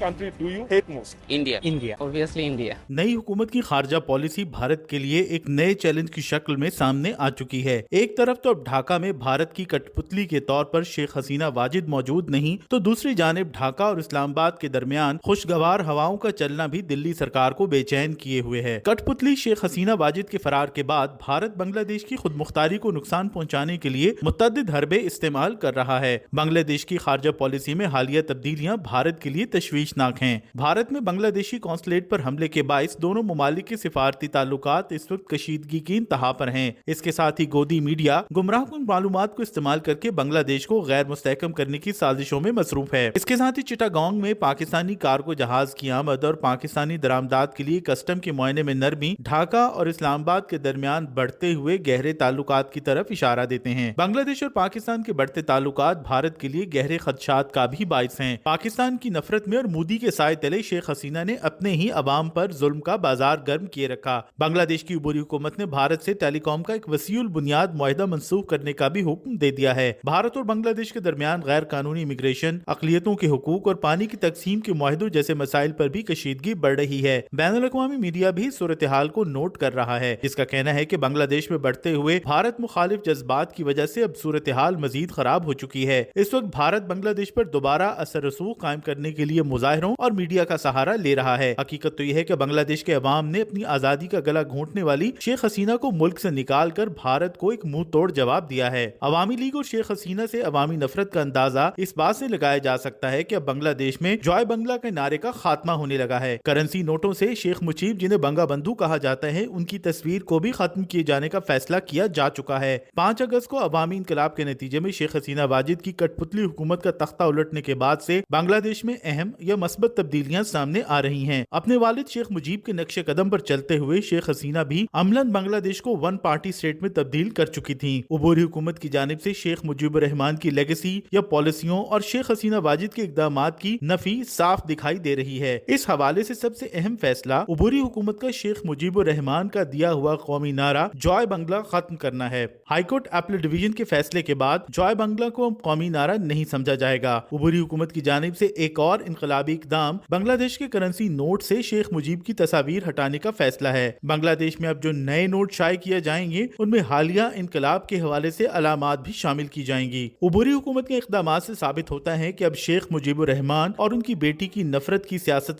country do you hate most? India. Obviously India. नई हुकूमत की खारजा पॉलिसी भारत के लिए एक नए चैलेंज की शक्ल में सामने आ चुकी है। एक तरफ तो अब ढाका में भारत की कठपुतली के तौर पर शेख हसीना वाजिद मौजूद नहीं, तो दूसरी जानिब ढाका और इस्लामाबाद के दरमियान खुशगवार हवाओं का चलना भी दिल्ली सरकार को बेचैन किए हुए है। कठपुतली शेख हसीना वाजिद के फरार के बाद भारत बांग्लादेश की खुद मुख्तारी को नुकसान पहुंचाने के लिए मुतअद्दिद हरबे इस्तेमाल कर रहा है। बांग्लादेश की खारजा पॉलिसी में हालिया तब्दीलियां भारत के लिए तशवीशनाक हैं। भारत में बांग्लादेशी कॉन्सुलेट पर हमले के बाइस दोनों मुमालिक के सिफारती ताल्लुकात इस वक्त कशीदगी की इंतहा पर हैं। इसके साथ ही गोदी मीडिया गुमराहकुन मालूमात को इस्तेमाल करके बांग्लादेश को गैर मुस्तहकम करने की साजिशों में मसरूफ है। इसके साथ ही चिटागोंग में पाकिस्तानी कार्गो जहाज की आमद और पाकिस्तानी दरामदात के लिए कस्टम के मुआयने में नरमी ढाका और इस्लामाबाद के दरमियान बढ़ते हुए गहरे ताल्लुकात की तरफ इशारा देते हैं। बांग्लादेश और पाकिस्तान के बढ़ते ताल्लुकात भारत के लिए गहरे खदशात का भी बाइस हैं। पाकिस्तान की नफरत में और मोदी के साए तले शेख हसीना ने अपने ही अवाम पर जुल्म का बाजार गर्म किए रखा। बांग्लादेश की उबूरी हुकूमत ने भारत से टेलीकॉम का एक वसीउल बुनियाद मुआहिदा मंसूख करने का भी हुक्म दे दिया है। भारत और बांग्लादेश के दरमियान गैर कानूनी इमिग्रेशन, अकलियतों के हुकूक और पानी की तकसीम के मुआहिदों जैसे मसाइल पर भी कशीदगी बढ़ रही है। बैनुल अक़वामी मीडिया भी सूरत हाल को नोट कर रहा है, जिसका कहना है कि बांग्लादेश में बढ़ते हुए भारत मुखालिफ जज्बात की वजह से अब सूरत हाल मजीद खराब हो चुकी है। इस वक्त भारत बांग्लादेश पर दोबारा असर रसूख कायम करने के लिए मुजाहिरों और मीडिया का सहारा ले रहा है। हकीकत तो यह है कि बांग्लादेश के अवाम ने अपनी आजादी का गला घोंटने वाली शेख हसीना को मुल्क से निकाल कर भारत को एक मुंह तोड़ जवाब दिया है। अवामी लीग और शेख हसीना से अवामी नफरत का अंदाजा इस बात से लगाया जा सकता है कि अब बांग्लादेश में जॉय बंगला के नारे का खात्मा होने लगा है। करेंसी नोटों से शेख मुजीब, जिन्हें बंगा बंधु कहा जाता है, उनकी तस्वीर को भी खत्म किए जाने का फैसला किया जा चुका है। 5 अगस्त को अवामी इंकलाब के नतीजे में शेख हसीना वाजिद की कठपुतली हुकूमत का तख्ता उलटने के बाद से बांग्लादेश में अहम या मस्बत तब्दीलियां सामने आ रही हैं। अपने वालिद शेख मुजीब के नक्शे कदम पर चलते हुए शेख हसीना भी अमलन बांग्लादेश को वन पार्टी स्टेट में तब्दील कर चुकी थी। उबूरी हुकूमत की जानिब से शेख मुजीबुर रहमान की लेगेसी या पॉलिसियों और शेख हसीना वाजिद के इकदामात की नफी साफ दिखाई दे रही है। इस हवाले से सबसे अहम फैसला उबूरी हुकूमत का शेख मुजीबुर रहमान का दिया हुआ कौमी नारा जॉय बंगला खत्म करना है। हाईकोर्ट अपील डिवीजन के फैसले के बाद जॉय बंगला को कौमी नारा नहीं समझा जाएगा। उबूरी हुकूमत की जानिब से एक और इनकलाबी इकदाम बांग्लादेश के करेंसी नोट से शेख मुजीब की तस्वीर हटाने का फैसला है। बांग्लादेश में अब जो नए नोट शाये किए जाएंगे उनमें हालिया इनकलाब के हवाले से अलामात भी शामिल की जाएंगी। उबूरी हुकूमत के इकदामात से साबित होता है कि अब शेख मुजीबुर रहमान और उनकी बेटी की नफरत की सियासत